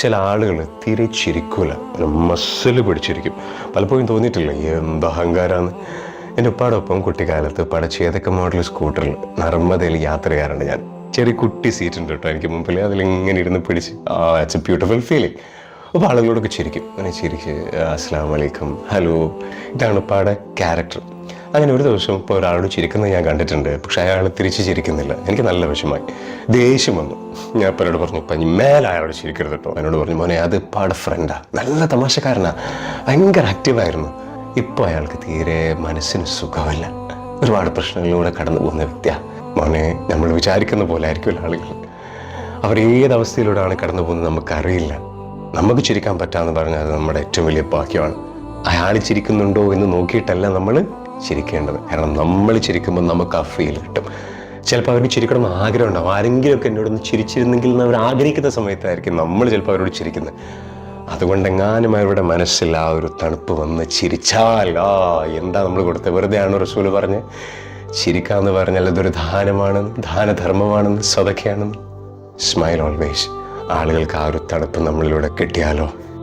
ചില ആളുകൾ തീരെ ചിരിക്കൂല, ഒരു മസിൽ പിടിച്ചിരിക്കും. പലപ്പോഴും തോന്നിയിട്ടില്ല എന്ത് അഹങ്കാരമാണ്. എൻ്റെ ഉപ്പാടൊപ്പം കുട്ടിക്കാലത്ത് ഉപ്പാടെ ചേതക്ക മോഡൽ സ്കൂട്ടറിൽ നർമ്മദയിൽ യാത്ര ചെയ്യാറുണ്ട് ഞാൻ. ചെറിയ കുട്ടി സീറ്റ് ഉണ്ട് കേട്ടോ എനിക്ക് മുമ്പിൽ, അതിലിങ്ങനെ ഇരുന്ന് പിടിച്ച് ഇറ്റ്സ് എ ബ്യൂട്ടിഫുൾ ഫീലിംഗ്. അപ്പോൾ ആളുകളോടൊക്കെ ചിരിക്കും, അങ്ങനെ ചിരിച്ച് അസ്സലാമു അലൈക്കും, ഹലോ. ഇതാണ് ഉപ്പാടെ ക്യാരക്ടർ. അങ്ങനെ ഒരു ദിവസം ഇപ്പോൾ ഒരാളോട് ചിരിക്കുന്നത് ഞാൻ കണ്ടിട്ടുണ്ട്, പക്ഷെ അയാൾ തിരിച്ച് ചിരിക്കുന്നില്ല. എനിക്ക് നല്ല വിഷമമായി, ദേഷ്യം വന്നു. ഞാൻ ഇപ്പോഴോട് പറഞ്ഞു, ഇപ്പം ഇനി മേലെ അയാളോട് ചിരിക്കരുത് കേട്ടോ. എന്നോട് പറഞ്ഞു, മോനെ അത് ഇപ്പാടെ ഫ്രണ്ടാണ്, നല്ല തമാശക്കാരനാണ്, ഭയങ്കര ആക്റ്റീവായിരുന്നു. ഇപ്പോൾ അയാൾക്ക് തീരെ മനസ്സിന് സുഖമല്ല, ഒരുപാട് പ്രശ്നങ്ങളിലൂടെ കടന്നു പോകുന്ന വ്യക്തിയാണ്. മോനെ, നമ്മൾ വിചാരിക്കുന്ന പോലെ ആയിരിക്കുമല്ലോ ആളുകൾ, അവർ ഏതവസ്ഥയിലൂടെയാണ് കടന്നു പോകുന്നത് നമുക്കറിയില്ല. നമുക്ക് ചിരിക്കാൻ പറ്റാമെന്ന് പറഞ്ഞാൽ അത് നമ്മുടെ ഏറ്റവും വലിയ ഭാഗ്യമാണ്. അയാൾ ചിരിക്കുന്നുണ്ടോ എന്ന് നോക്കിയിട്ടല്ല നമ്മൾ ചിരിക്കേണ്ടത്. കാരണം നമ്മൾ ചിരിക്കുമ്പോൾ നമുക്ക് ആ ഫീൽ കിട്ടും. ചിലപ്പോൾ അവർക്ക് ചിരിക്കണം എന്ന് ആഗ്രഹം ഉണ്ടാവും. ആരെങ്കിലുമൊക്കെ എന്നോടൊന്ന് ചിരിച്ചിരുന്നെങ്കിൽ എന്ന് അവർ ആഗ്രഹിക്കുന്ന സമയത്തായിരിക്കും നമ്മൾ ചിലപ്പോൾ അവരോട് ചിരിക്കുന്നത്. അതുകൊണ്ടെങ്ങാനും അവരുടെ മനസ്സിൽ ആ ഒരു തണുപ്പ് വന്ന് ചിരിച്ചാൽ എന്താ നമ്മൾ കൊടുത്തത്? വെറുതെയാണോ റസൂൽ പറഞ്ഞ് ചിരിക്കാന്ന് പറഞ്ഞാൽ അതൊരു ദാനമാണെന്ന്, ദാനധർമ്മമാണെന്ന്, സ്വതക്കയാണെന്ന്. Smile always. ആളുകൾക്ക് ആ ഒരു തണുപ്പ് നമ്മളിലൂടെ കിട്ടിയാലോ.